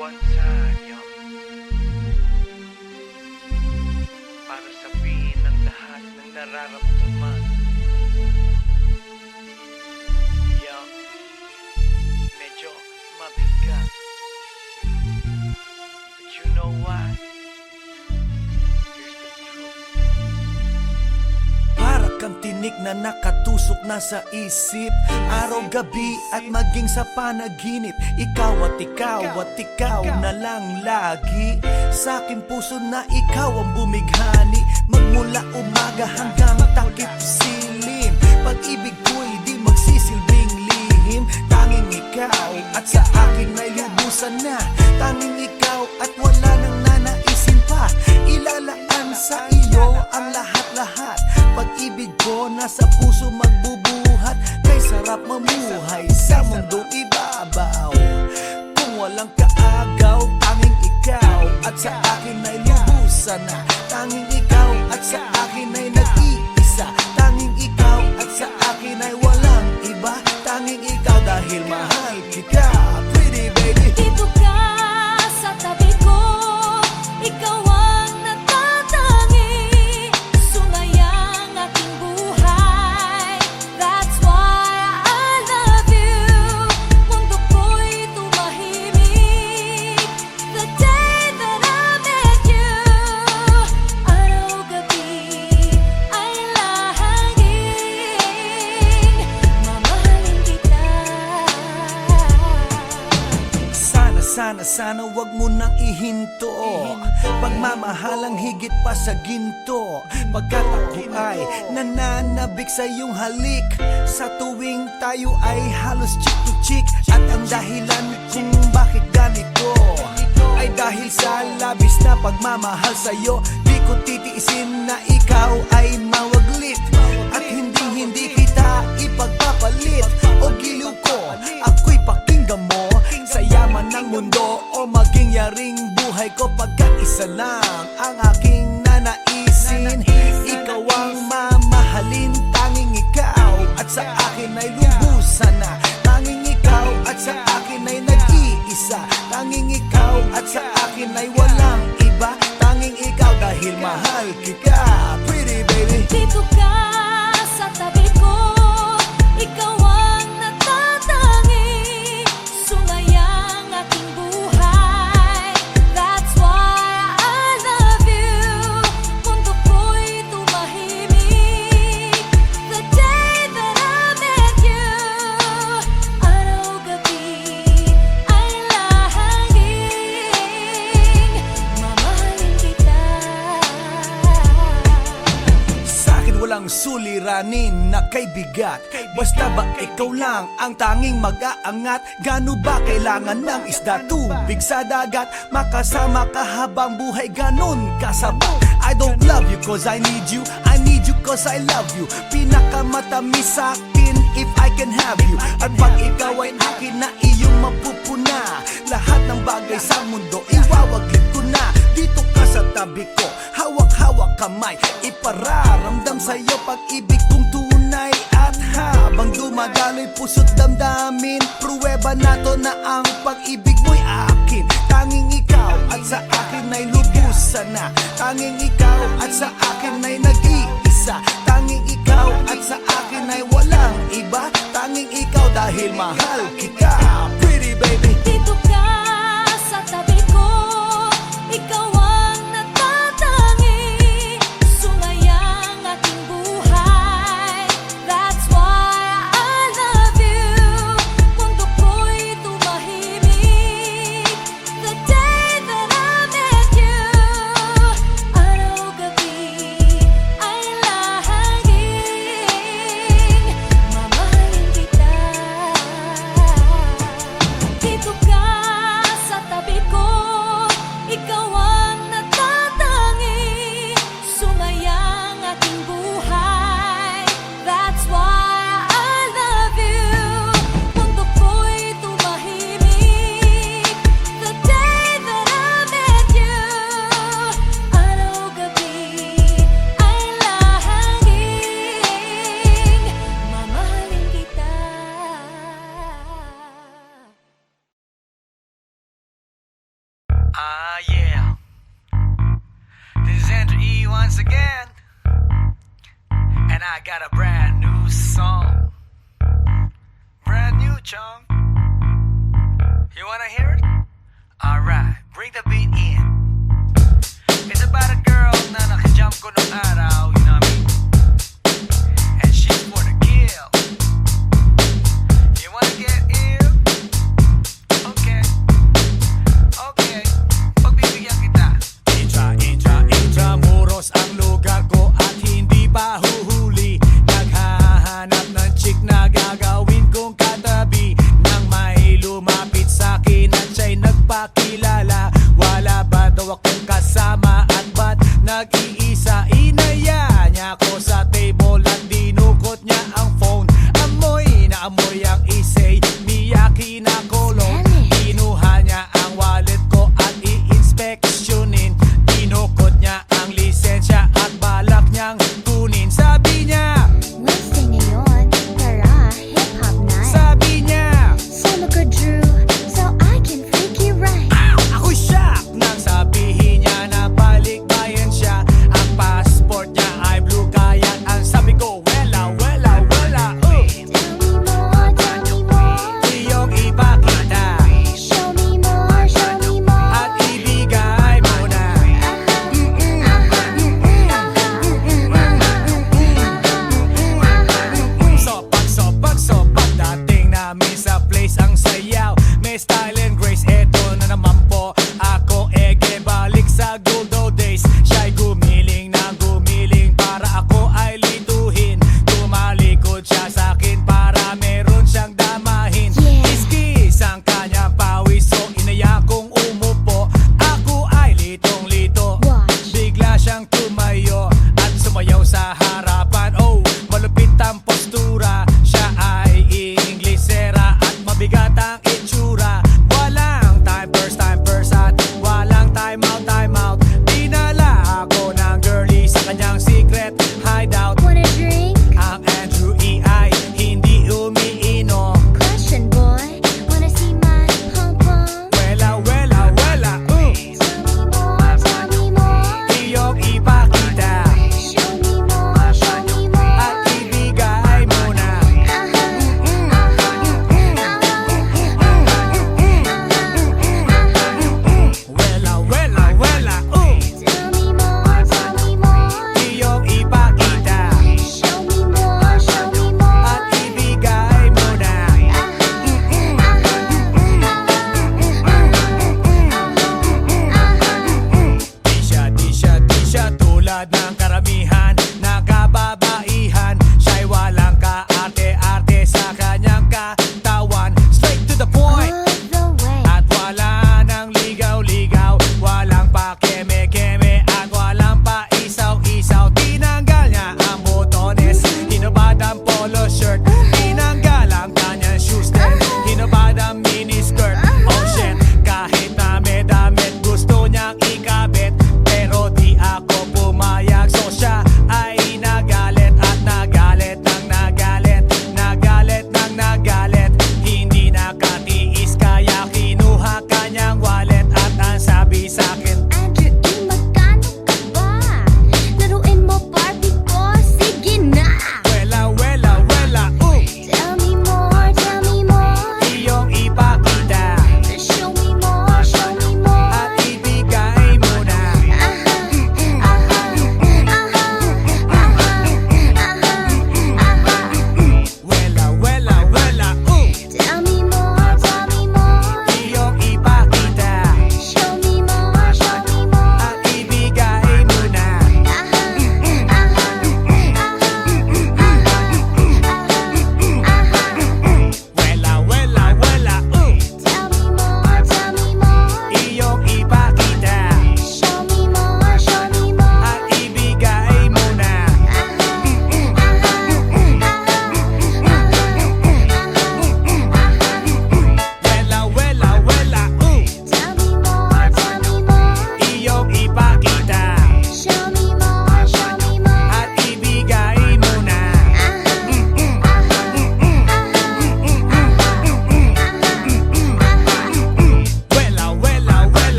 once had young. Para sabihin ng lahat ng nararamdaman. Young, medyo mabigat. But you know what? Here's the truth. Para kang tinik na nakatusok na sa isip, araw-gabi at maging sa panaginip. Ikaw at ikaw at ikaw na lang lagi. Sa aking puso na ikaw ang bumighani, magmula umaga hanggang takip silim. Pag-ibig ko'y di magsisilbing lihim. Tanging ikaw at sa akin ay lubusan na. Tanging ikaw at wala nang nanaisin pa. Ilalaan sa iyo ang lahat-lahat. Pag-ibig ko nasa puso magbubuhat. Kay sarap mamuhay sa mundong ibabaw. Kung walang kaagaw, tanging ikaw at sa akin ay lubusan na. Tanging ikaw at sa akin ay nag-iisa. Tanging ikaw at sa akin ay walang iba. Tanging ikaw dahil mahal kita, pretty baby. Dito ka sa tabi ko, ikaw ang natatangi. Sumayang aking buhay, that's why I love you. Mundo ko'y tumahimik the day that I met you. Araw-gabi ay lahaging mamahalin kita. Sana wag mo nang ihinto. Pagmamahalang higit pa sa ginto. Pagkat ako ay nananabik sa iyong halik. Sa tuwing tayo ay halos chick to chick. At ang dahilan kung bakit ganito ay dahil sa labis na pagmamahal sa'yo. Di ko titiisin na ikaw ay mawaglit. At hindi kita ipagpapalit. O giliw ko, ako'y pakinggan mo. Sa yaman ng mundo o maging yaring buhay ko, pagkat isa lang ang aking nanaisin. Ikaw ang mamahalin, tanging ikaw at sa akin ay lubusan na. Tanging ikaw at sa akin ay nag-iisa. Tanging ikaw at sa akin ay walang iba. Tanging ikaw dahil mahal kita, pretty baby. Dito ka sa tabi ko, ikaw ang natatangi. Sumayang aking buhay, that's why I love you. Mundo ko'y tumahimik the day that I met you. Araw-gabi ay lahaging mamahalin kita. Sa'kin walang suliranin na kay bigat. Basta ba ikaw lang ang tanging mag-aangat? Gano ba kailangan ng isda, tubig sa dagat? Makasama ka habang buhay, ganon kasabat. I don't love you cause I need you, I need you cause I love you. Pinakamatamis sa'kin if I can have you. At pag ikaw ay akin na iyong mapupuna, lahat ng bagay sa mundo iwawaglit ko na. Dito ka sa tabi ko, hawak-hawak kamay, ipararamdam sa'yo pag-ibig kong tunay. At habang dumadaloy puso't damdamin, pruweba na to na ang pag-ibig mo'y akin. Tanging ikaw at sa akin ay lubusan na. Tanging ikaw at sa akin ay nag-iisa. Tanging ikaw at sa akin ay walang iba. Tanging ikaw dahil mahal kita, pretty baby. Dito ka sa tabi ko, ikaw ang natatangi. Sumayang aking buhay, that's why I love you. Mundo ko'y tumahimik the day that I met you. Araw-gabi ay lahaging mamahalin kita. Dito Yeah. This is Andrew E once again. And I got a brand new song. Brand new, chong. You wanna hear it? Alright, bring the beat in. It's about a girl na nakajump ko nung araw, you know what I mean? And she's for the kill. You wanna get ill? Okay. Okay, pagbibigyan kita. Intramuros ang lugar ko at hindi pa huhuli. Naghahanap ng chick na gagawin kong katabi. Nang may lumapit sa'kin at siya'y nagpakilala. Wala ba daw akong kasama at ba't nag-iisa inaya?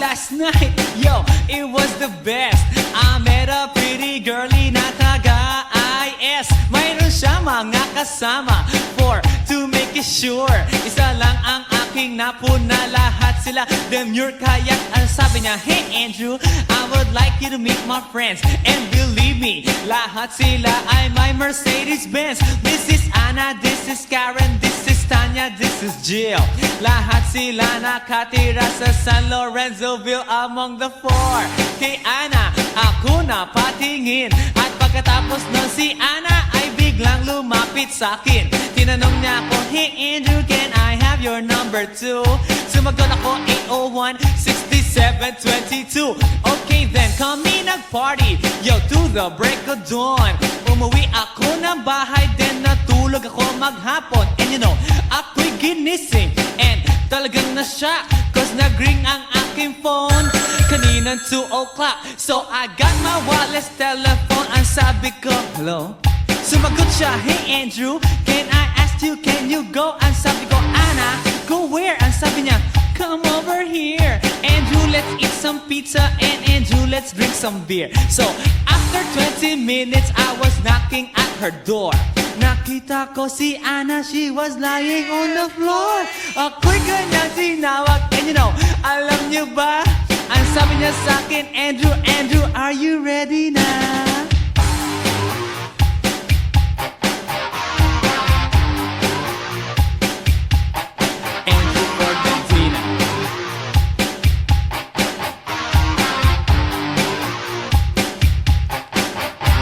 last night, yo, it was the best. I met a pretty girlie na taga-IS. Mayroon siya mga kasama to make it sure. Isa lang ang aking napuna, lahat sila demure. Kaya't ang sabi niya, hey Andrew, I would like you to meet my friends. And believe me, lahat sila ay my Mercedes-Benz. This is Anna, this is Karen, this is Tanya, this is Jill. Lahat sila nakatira sa San Lorenzoville among the four. Kay Anna, ako na patingin. At pagkatapos nun si Anna ay biglang lumapit sa akin. Tinanong niya ako, hey Andrew, can I have your number too? Sumagot ako, 801-6722. Okay then, kami nag-party, yo, to the break of dawn. Umuwi ako ng bahay, then natulog ako maghapon. And you know, ako'y ginising, and talagang na-shock, cause nag-ring ang aking phone kaninang 2 o'clock. So I got my wireless telephone, ang sabi ko, hello? Sumagot siya, hey Andrew, can I ask you, can you go? Ang sabi ko, Anna, go where? Ang sabi niya, come over here. Andrew, let's eat some pizza, and Andrew, let's drink some beer. So after 20 minutes, I was knocking at her door. Nakita ko si Anna, she was lying on the floor. Ako'y kanyang tinawag, and you know, alam niyo ba? Ang sabi niya sa akin, Andrew, Andrew, are you ready na? Andrew for Medina.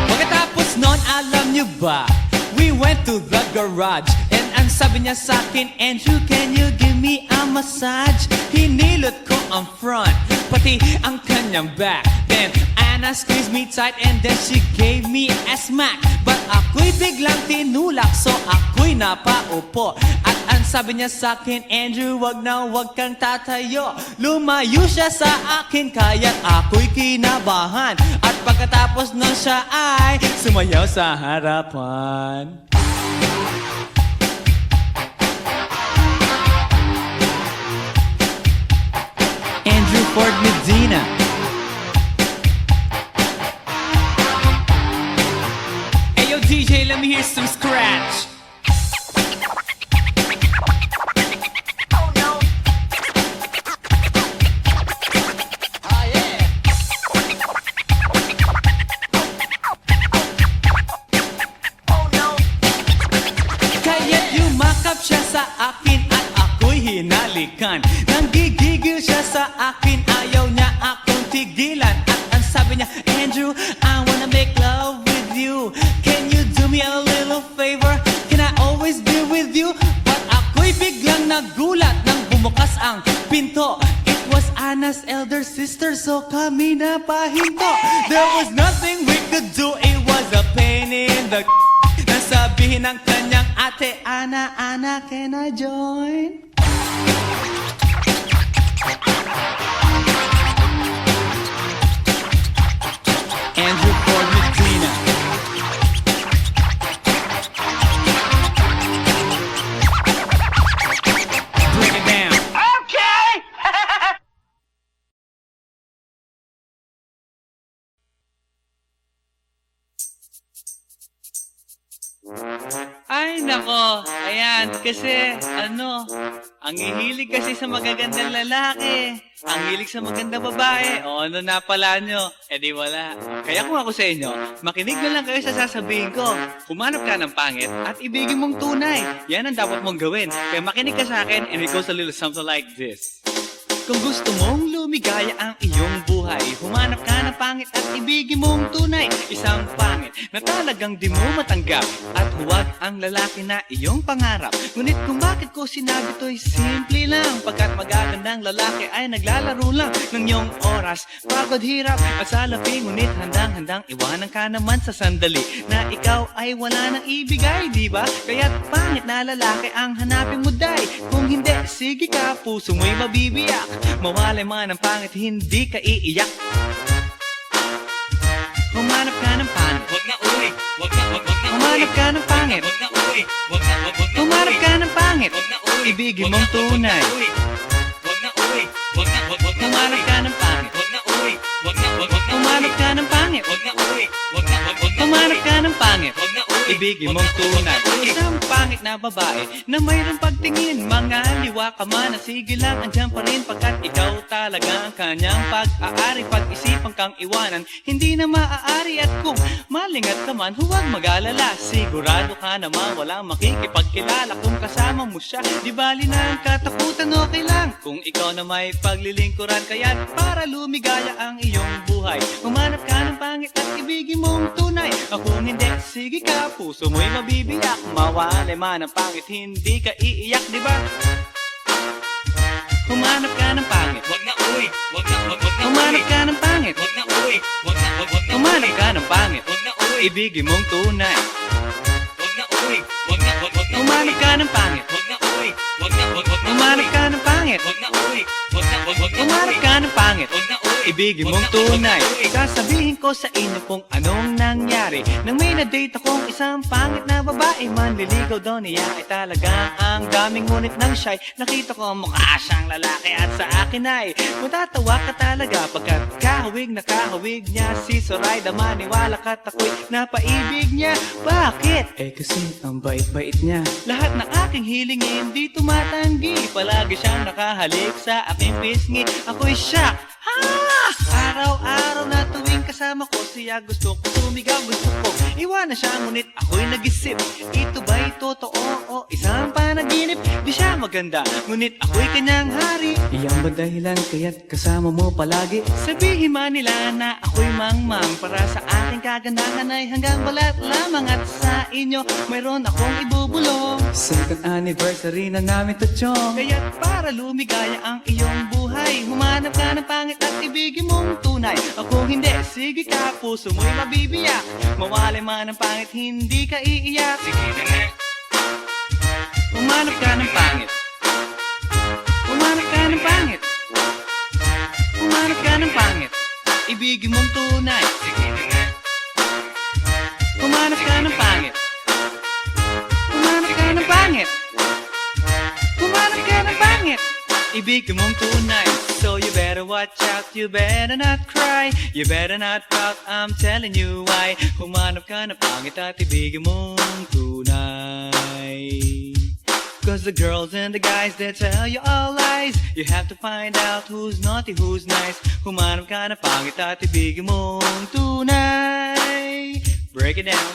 Pagkatapos nun, alam niyo ba? We went to the garage, and ang sabi niya sa akin, Andrew, can you give me a massage? Hinilot ko ang front, pati ang kanyang back. Then Anna squeezed me tight, and then she gave me a smack. But ako'y biglang tinulak, so ako'y napaupo. At ang sabi niya sa akin, Andrew, wag na wag kang tatayo. Lumayo siya sa akin, kaya't ako'y kinabahan. At pagkatapos nun siya ay sumayaw sa harapan. Andrew Ford Medina. Hey yo DJ, let me hear some scratch. Kaya't yumakap siya sa akin at ako'y hinalikan. Nanggigigil siya sa akin, ayaw niya akong tigilan. At ang sabi niya, Andrew, I wanna make love with you. Can you do me a little favor? Can I always be with you? But ako'y biglang nagulat nang bumukas ang pinto. It was Anna's elder sister, so kami na pahinto. There was nothing we could do, it was a pain in the nasabihin ng kanyang ate, Anna, Anna, can I join? Andrew Ford Medina. Bring it down. Okay! Ay, nako. Ayan, kasi, ang hihilig kasi sa magagandang lalaki. Ang hilig sa magandang babae. O, ano na pala nyo? Eh di wala. Kaya kung ako sa inyo, makinig na lang kayo sa sasabihin ko. Humanap ka ng pangit at ibigin mong tunay. Yan ang dapat mong gawin. Kaya makinig ka sa akin and it goes a little something like this. Kung gusto mong lumigaya ang iyong buhay, humanap ka ng pangit at ibigin mong tunay. Isang pangit na talagang di mo matanggap, at huwag ang lalaki na iyong pangarap. Ngunit kung bakit ko sinabi to'y simple lang, pagkat magagandang lalaki ay naglalaro lang ng iyong oras, pagod, hirap at salapi. Ngunit handang-handang iwanan ka naman sa sandali na ikaw ay wala nang ibigay, di ba? Kaya't pangit na lalaki ang hanapin mo, day. Kung hindi, sige ka, puso mo'y mabibiyak. Mawalay man ang pangit, hindi ka iiyak. Humanap ka ng pangit. Wag na uwi. Wag na humanap ka ng pangit. Wag na uwi. Wag na humanap ka ng pangit. Wag na uwi. Ibigin mong tunay. Wag na uwi. Wag na Humanap ka ng pangit. Wag na uy, wag na Humanap ka ng pangit. Wag na uy, wag na Humanap ka ng pangit. Wag na uy, Ibigin mong tunay. Isang pangit na babae na mayroong pagtingin. Mga liwa ka man, sige lang, andyan pa rin pagkat ikaw talaga ang kanyang pag-aari. Pag-isipan kang iwanan, hindi na maaari. At kung malingat ka man, huwag mag-alala. Sigurado ka naman walang makikipagkilala kung kasama mo siya. Di bali na ang katakutan, okay lang kung ikaw na may paglilingkuran. Kaya't para lumigaya ang iyong buhay, humanap ka ng pangit at ibigin mong tunay. Kung hindi, sige ka, puso mo'y mabibiyak. Mawalay man ang pangit, hindi ka iiyak, di ba? Humanap ka ng pangit. Wag na uy, wag na Humanap ka ng pangit. Wag na uy, wag na Humanap ka ng pangit. Wag na uy, Ibigin mong tunay. wag na uy, wag na Humanap ka ng pangit. Wag na uy, wag na Humanap ka ng pangit. Wag na uy, wag na Humanap ka ng pangit. Wag na uy, Ibigin mong tunay. Sasabihin ko sa inyo kung anong nangyari nang may na-date akong isang pangit na babae. Manliligaw daw niya ay talaga ang daming ngunit ng shy. Nakita ko mukha siyang lalaki at sa akin ay matatawa ka talaga pagkat kahawig na kahawig niya. Si Sorayda, maniwala ka't ako'y napaibig niya. Bakit? Eh kasi ang bait-bait niya. Lahat ng aking hiling hindi tumatanggi. Palagi siyang nakahalik sa aking pisngi. Ako'y shock. Araw-araw na tuwing kasama ko siya, gusto ko sumigaw, gusto ko iwanan siya, ngunit ako'y nag-isip, ito ba'y totoo o isang panaginip? Di siya maganda, ngunit ako'y kanyang hari. Iyan ba dahilan kaya't kasama mo palagi? Sabihin man nila na ako'y mangmang, para sa aking kagandahan ay hanggang balat lamang. At sa inyo mayroon akong ibubulong. Second anniversary na namin to, chong. Kaya't para lumigaya ang iyong buhay, humanap ka ng pangit at ibigin mong tunay. Kung hindi, sige ka, puso mo'y mabibiyak. Mawalay man ang pangit, hindi ka iiyak. sige na nga. Humanap ka ng pangit. Humanap ka ng pangit. Humanap ka ng pangit. Ibigin mong tunay. Sige na nga. Humanap ka ng pangit. Humanap ka ng pangit. Humanap ka ng pangit. Ibigin mong tunay. So you better watch out, you better not cry, you better not pout, I'm telling you why. Humanap ka ng pangit at ibigin mong tunay. Cause the girls and the guys, they tell you all lies. You have to find out who's naughty, who's nice. Humanap ka ng pangit at ibigin mong tunay. Break it down.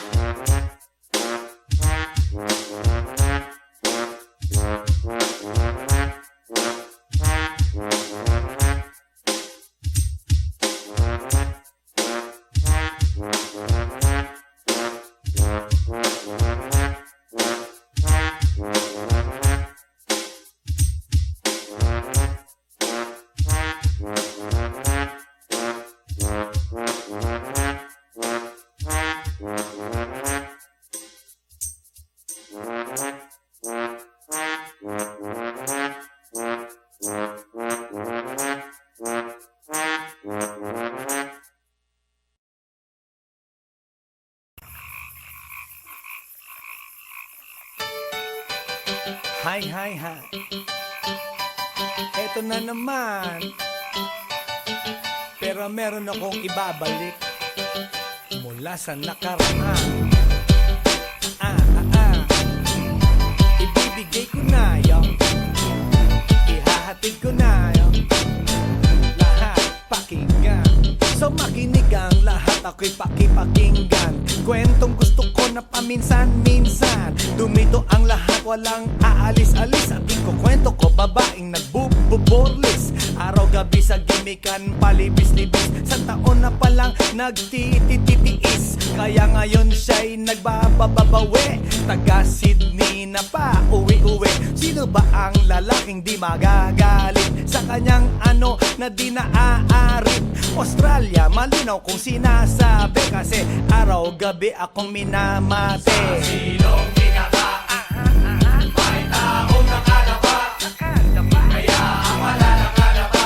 Hi, hi, hi. Eto na naman. Pero meron akong ibabalik mula sa nakaraan. Ibibigay ko na yun. Ihahatid ko na yun. Lahat pakinggan. So makinig ang lahat, ako'y pakipakinggan. Kwentong gusto ko na paminsan-minsan. Dumito ang lahat, walang aalis-alis. At ikukwento ko, babaeng nagbububorlis. Araw-gabi sa gimikan, palibis-libis. Sa taon na palang nagtititiis. Kaya ngayon siya'y nagbababawi. Taga Sydney na pa, uwi-uwi. Sino ba ang lalaking di magagalit sa kanyang ano na di naaarit? Australia, malinaw kung sinasabi. Kasi araw-gabi akong minamate. Sa silong binaba, may taong nakalaba. Kaya ang wala nakalaba,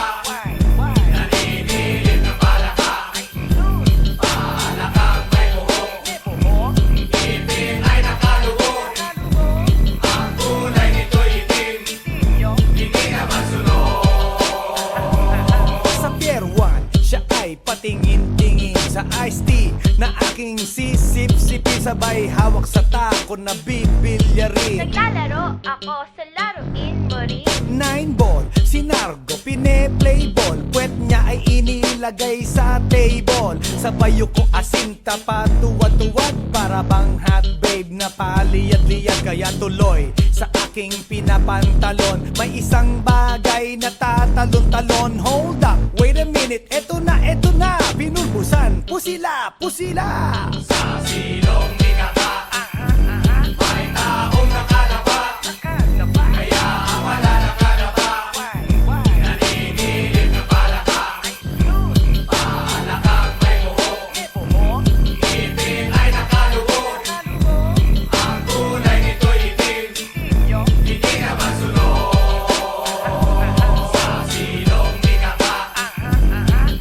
naninilig na palaka. Palakang may buhok, ngipin ay nakalubog. Ang kulay nito'y itim, hindi naman sunog. sabay hawak sa tako na bibilyarin. Naglalaro ako sa laruin mo rin. 9 ball, si Nargo pine-play ball. Puwet niya ay inilagay sa table. Sabay ko asinta pa tuwad-tuwad. Para bang hot babe na paliyad-liyad. Kaya tuloy sa aking pinapantalon may isang bagay na tatalon-talon. Hold up, wait a minute, eto na, binulbusan, pusila, pusila. Sa silong ni Kaka, may taong nakalaba. Kaya wala nakalaba. Nanginginig na palaka. Palakang may buhok. Ngipin ay nakalubog. Ang kulay nito'y itim. Hindi na masunod. Sa silong ni Kaka,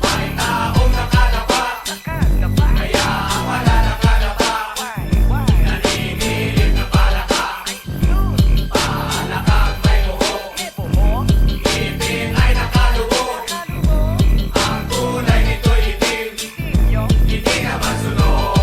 may taong nakalaba. Kaya wala nakalaba. Nanginginig na palaka. Palakang may buhok. Ngipin ay nakalubog. Ang kulay nito'y itim. Hindi na masunod.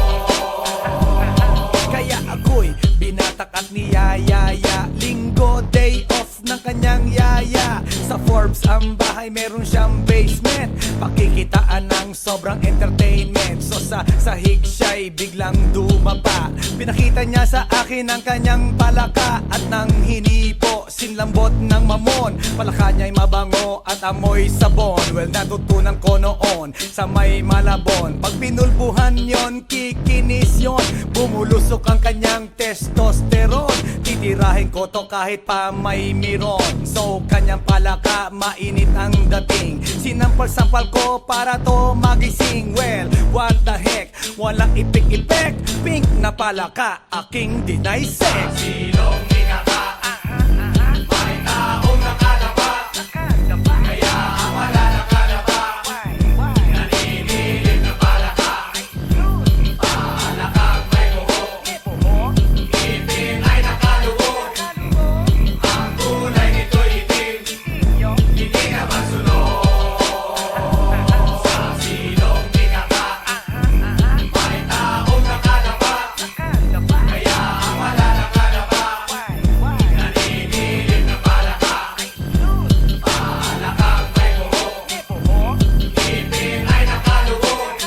Kaya ako'y binatak at niyayaya. Linggo, day off ng kanyang yaya. Sa Forbes ang bahay, meron siyang basement. Pakikitaan ng sobrang entertainment. So sa sahig siya'y biglang dumapa. Pinakita niya sa akin ang kanyang palaka. At nang hinipo, sinlambot ng mamon. Palaka niya'y mabango at amoy sabon. Well, natutunan ko noon sa may Malabon. Pag pinulbuhan yon, kikinis yon. Bumulusok ang kanyang testosterone. Titirahin ko to kahit pa may miron. So kanyang palaka, mainit ang dating. Sinampal-sampal ko para to magising. Well, what the heck, walang ipik-ipek. Pink na palaka, aking deny sex. Silong ni Kaka, may taong nakalaba. Kaya wala nakalaba. Nanginginig na palaka. Palakang may buhok. Ngipin ay nakalubog. Ang kulay nito'y itim. Hindi na masunod. Sa silong ni Kaka, may taong nakalaba. Kaya wala nakalaba. Nanginginig na palaka. Palakang may buhok. Ngipin ay nakalubog.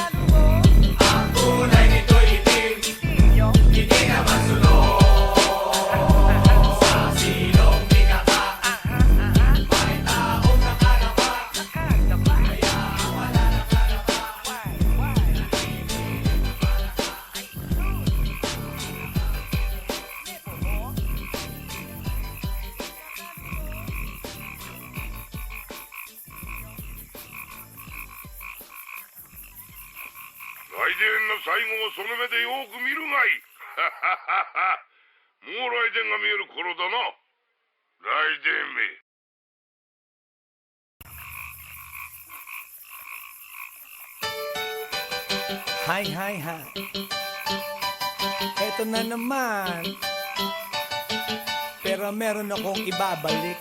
Ang kulay nito'y itim. Hindi na masunod. Sa silong ni Kaka, may taong nakalaba. Kaya wala nakalaba.来電の最後をその目でよく見るがいい。もう来電が見える頃だな。来電め。Hi, hi, hi. Eto na naman. Pero meron akong ibabalik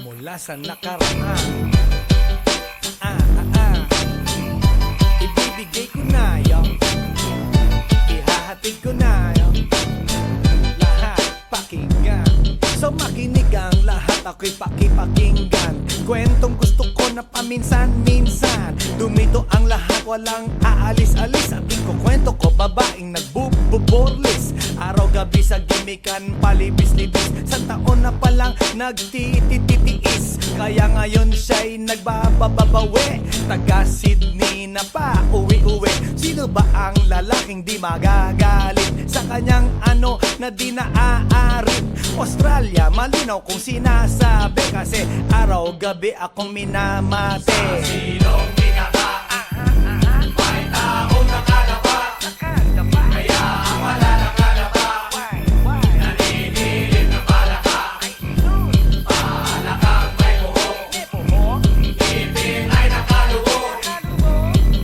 mula sa nakaraan. Ibibigay ko na yun. Ihahatid ko na yun. Lahat pakinggan. So makinig ang lahat, ako'y pakipakinggan. Kwentong gusto ko na paminsan-minsan. Dumito ang lahat, walang aalis-alis. At ikukwento ko, babaeng nagbububorlis. Araw-gabi sa gimikan, palibis-libis. Sa taon na palang nagtititiis. Kaya ngayon siya'y nagbababawi. Taga Sydney na pa, uwi-uwi. Sino ba ang lalaking di magagalit sa kanyang ano na di naaarit? Australia, malinaw kung sinasabi. Kasi araw-gabi akong minamate. Sa silong ni Kaka, may taong nakalaba. Kaya wala nakalaba. Nanginginig na palaka. Palakang may buhok. Ngipin ay nakalubog.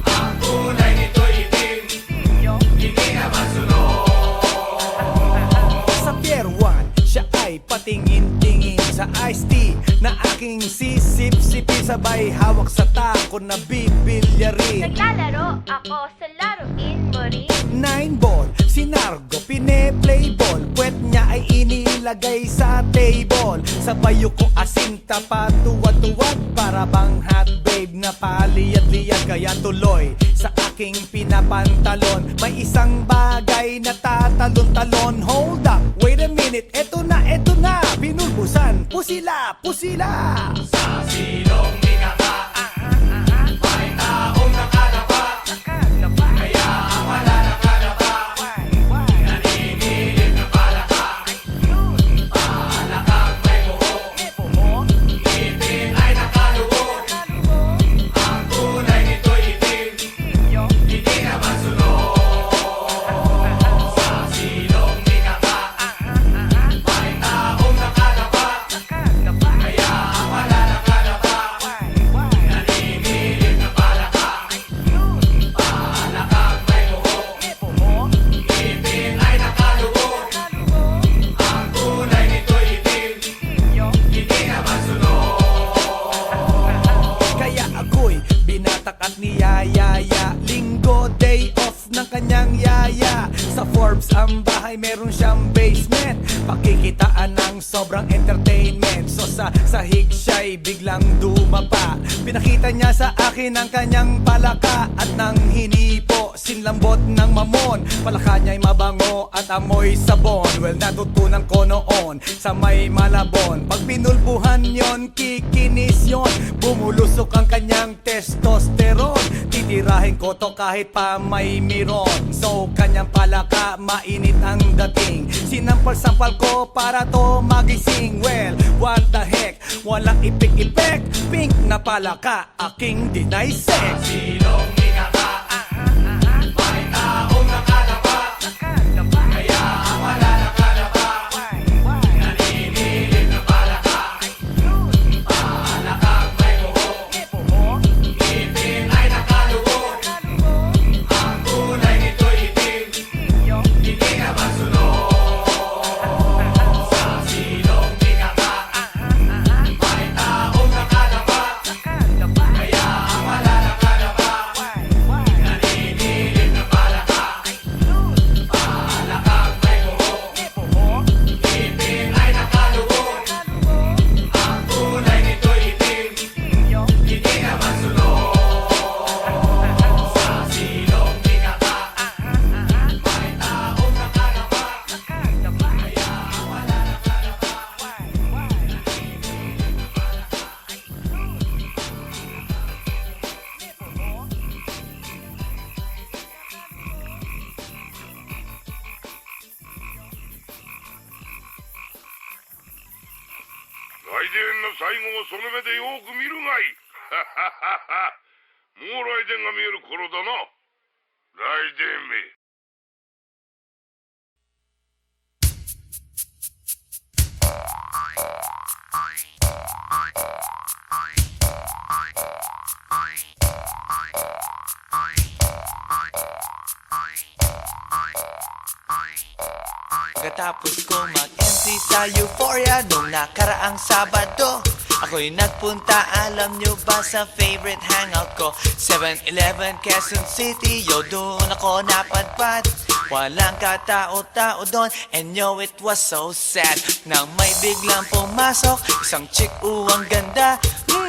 Ang kulay nito'y itim. Hindi na masunod. Sa Pier 1, siya ay patingin-tingin sa iced tea na aking sisip-sipin. Sabay hawak sa tako na bibilyarin. Naglalaro ako sa laruin laruin mo rin? 9 ball, si Nargo pine-play ball. Puwet niya ay inilagay sa table. Sa bayo ko asinta pa tuwad-tuwad. Para bang hot babe na paliyad-liyad. Kaya tuloy sa aking pinapantalon may isang bagay na tatalon-talon. Hold up, wait a minute, eto na, binulbusan, pusila, pusila. Sa silong ni Kaka, may taong nakalapa. Kaya ang wala nakalapa, nanginginig na palaka. Palakang may buhok, ngipin ay nakalubog. Ang kulay nito'y itim, hindi naman sunog. Sa silong ni Kaka, may taong nakalapa. Kaya ang wala nakalapa, nanginginig na palaka. Palakang may buhok, ngipin ay nakalubog. Ang kulay nito'y itim, hindi naman sunog. Kaya ako'y binatak at niyayaya. Linggo, day off ng kanyang yaya. Sa Forbes ang bahay, meron siyang basement. Pakikitaan ng sobrang entertainment. So sa sahig siya'y biglang dumapa. Pinakita niya sa akin ang kanyang palaka. At nang hinipo, sinlambot ng mamon. Palaka niya'y mabango at amoy sabon. Well, natutunan ko noon sa may Malabon. Pag pinulbuhan yon, kikinis yon. Bumulusok ang kanyang testosterone. Titirahin ko to kahit pa may miron. So kanyang palaka, mainit ang dating. Sinampal-sampal ko para to magising. Well, what the heck, walang ipik-ipek. Pink na palaka, aking dinaysek. Silong ni Kaka, may taong nakalapa. Kaya ang wala nakalapa, nanginginig na palaka. Palakang may buhok, ngipin ay nakalubog. Ang kulay nito'y itim, hindi naman sunog. Sa silong ni Kaka, may taong nakalapa. Kaya ang wala nakalapa, nanginginig na palaka. Palakang may buhok, ngipin ay nakalubog. Ang kulay nito'y itim, hindi naman sunog. Sa silong ni Kaka, may taong nakalapa. Kaya ang wala nakalapa,来電の最後をその目でよく見るがいい。もう来電が見える頃だな。来電め。Pagkatapos ko mag-MC sa Euphoria nung nakaraang Sabado, ako'y nagpunta, alam nyo ba, sa favorite hangout ko, 7-Eleven, Quezon City. Yo, doon ako napadpad. Walang katao-tao doon, and yo, it was so sad nang may biglang pumasok isang chick, ang ganda.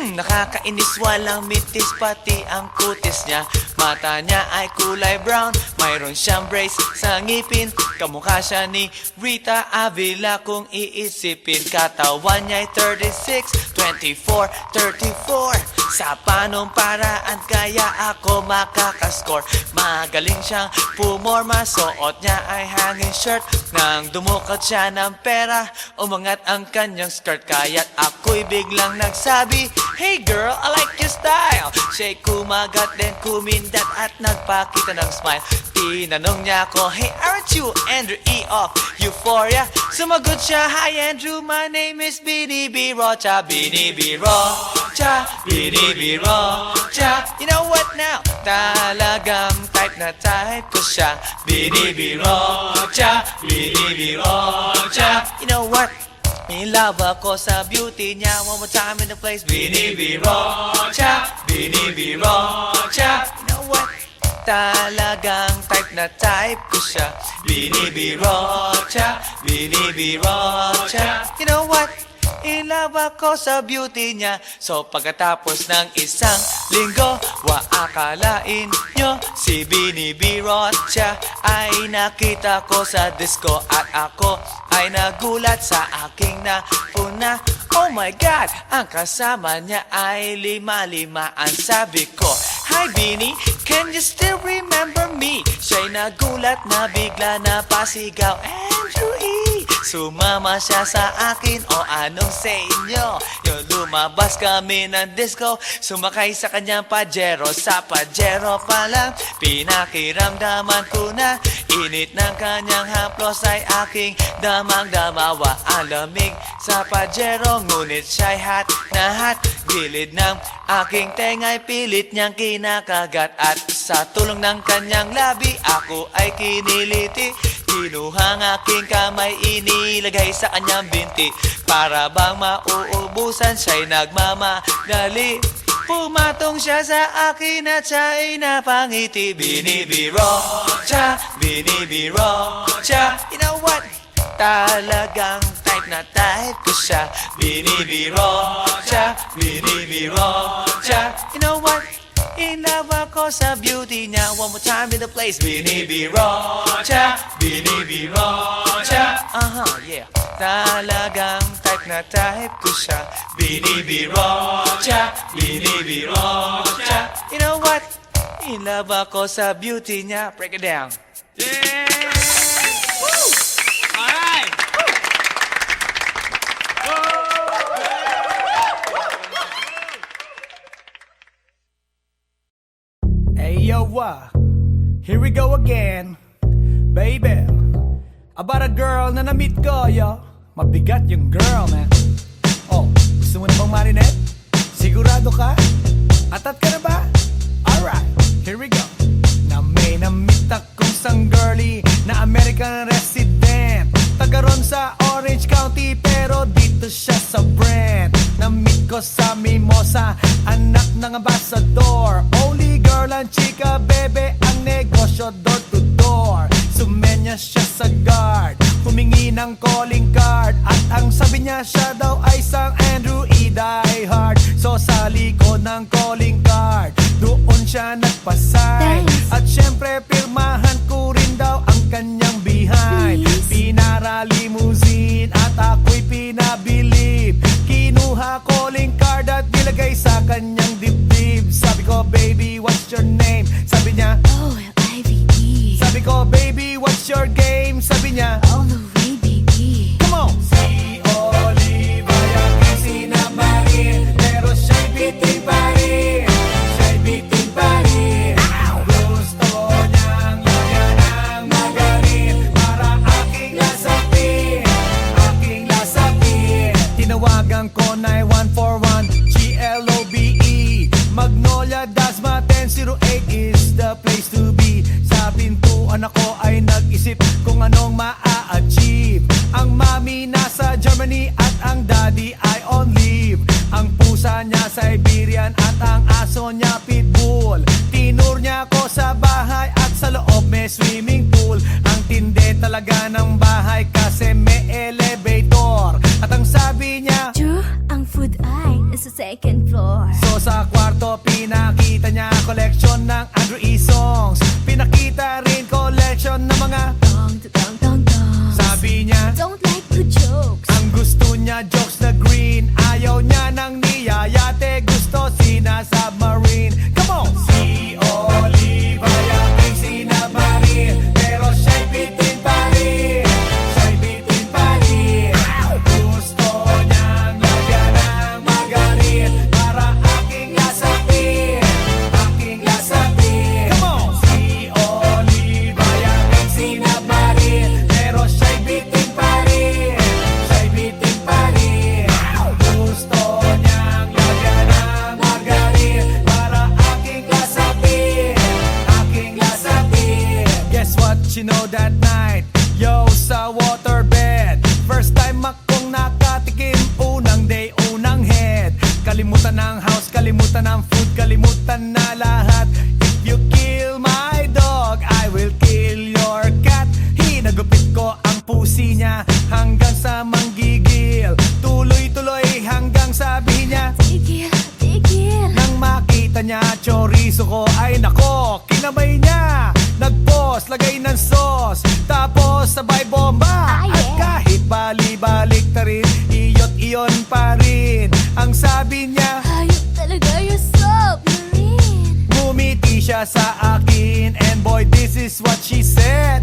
Nakakainis, walang mitis, pati ang kutis niya. Mata niya ay kulay brown, mayroon siyang brace sa ngipin. Kamukha siya ni Rita Avila kung iisipin. Katawan niya ay 36, 24, 34. Sa panong paraan kaya ako makakascore. Magaling siyang pumorma, suot niya ay hanging shirt. Nang dumukot siya ng pera, umangat ang kanyang skirt. Kaya't ako'y biglang nagsabi, "Hey girl, I like your style." Siya'y kumagat, then kumindat at nagpakita ng smile. Tinanong niya ako, "Hey, aren't you Andrew E. of Euphoria?" Sumagot siya, "Hi Andrew, my name is Bini B. Rocha." Bini B. Rocha, Bini B. Rocha. You know what now? Talagang type na type ko siya. Bini B. Rocha, Bini B. Rocha. You know what? In love ako sa beauty niya. One more time in the place. Bini B. Rocha, Bini B. Rocha. You know what? Talagang type na type ko siya. Binibirocha, binibirocha. You know what? In love ako sa beauty niya. So pagkatapos ng isang linggo, akalain nyo si Binibirocha ay nakita ko sa disco. At ako ay nagulat sa aking napuna. Oh my God! Ang kasama niya ay lima-lima. Ang sabi ko, Hi Bini, can you still remember me? Siya'y nagulat na bigla na pasigaw, Andrew E. Sumama siya sa akin, o anong sa inyo? Yung lumabas kami ng disco, sumakay sa kanyang Pajero. Sa Pajero pa lang, pinakiramdaman ko na init ng kanyang haplos ay aking damang-damawa. Ang lamig sa Pajero, ngunit siya'y hot na hot. Gilid ng aking tenga'y pilit niyang kinakagat. At sa tulong ng kanyang labi, ako ay kiniliti. Kinuha ang aking kamay, inilagay sa kanyang binti. Para bang mauubusan, siya'y nagmamadali. Pumatong siya sa akin at siya'y napangiti. Binibirocha, binibirocha. You know what? Talagang type na type ko siya. Binibirocha, binibirocha. You know what? In love ako sa beauty niya. One more time in the place. Binibirocha, binibirocha. Yeah. Talagang type na type ko siya. Binibirocha, binibirocha. You know what? In love ako sa beauty niya. Break it down. Alright! Hey yo, here we go again, baby. About a girl na na-meet ko, yo. Mabigat yung girl, man. Oh, gusto mo na bang marinette? Sigurado ka? Atat ka na ba? Alright, here we go. Na may na-meet akong isang girlie na American resident. Taga ron sa Orange County pero dito siya sa Brent. Na-meet ko sa Mimosa, anak ng ambassador. Only girl and chika, bebe, ang negosyo door to door. Sumenya siya sa guard, humingi ng calling card. At ang sabi niya siya daw ay isang Andrew E. diehard. So sa likod ng calling card, doon siya nagpasay. At syempre pirmahan ko rin daw ang kanyang behind. Pinara limousine at ako'y pinabilib. Kinuha calling card at nilagay sa kanyang dibdib. Sabi ko, baby, what's your name? Sabi niya, OLIVE. sabi ko, baby, what's your game? Sabi niya, All the way, baby. come on! Si Olive ay aking sinamarin, pero siya'y bitin pa rin. Siya'y bitin pa rin. Gusto niyang lagyan ng magarin para aking lasapin, aking lasapin. Tinawagan ko 9141 GLOBE Magnolia Dasma 1008 is the place to be. Sa pintuan ako ay nag-isip kung anong maa-achieve. Ang mami nasa Germany at ang daddy ay on leave. Ang pusa niya Siberian at ang aso niya pitbull. Tinur niya ako sa bahay at sa loob may swimming pool. Ang tindi talaga ng bahay kasi may elevator. At ang sabi niya, True, ang food ay nasa second floor. so sa kwarto pinakita niya collection ng Andrew E. songs. Pinakita rin collection ng mga Dong, dong, dong, dong. sabi niya. Don't like the jokes. Ang gusto niya jokes na green. Ayaw niya ng niyayate. Gusto sina-submarine. Come on! Si Olive ay aking sinamarin, pero siya'y bitin pa rin. Siya'y bitin pa rin. Gusto niyang lagyan ng magarin para aking lasapin, aking lasapin. Come on! Si Olive ay aking sinamarin, pero siya'y bitin pa rin. Siya'y bitin pa rin. Gusto niyang lagyan ng magarin para aking lasapin, aking lasapin. Guess what you know that night? Yo, sa waterbed, first time akong nakatikim. Unang day, unang head. Kalimutan ng house, kalimutan ng food, kalimutan na lahat. If you kill my susi niya hanggang sa manggigil. Tuloy-tuloy hanggang sabihin niya, tigil, tigil. nang makita niya chorizo ko, ay nako, kinamay niya. Nag-pause, lagay ng sauce, tapos sabay bomba. Ah, At yeah. kahit bali-balik ta rin, iyot iyon pa rin. Ang sabi niya, Hayop talaga yung submarine. ngumiti siya sa akin, and boy, this is what she said.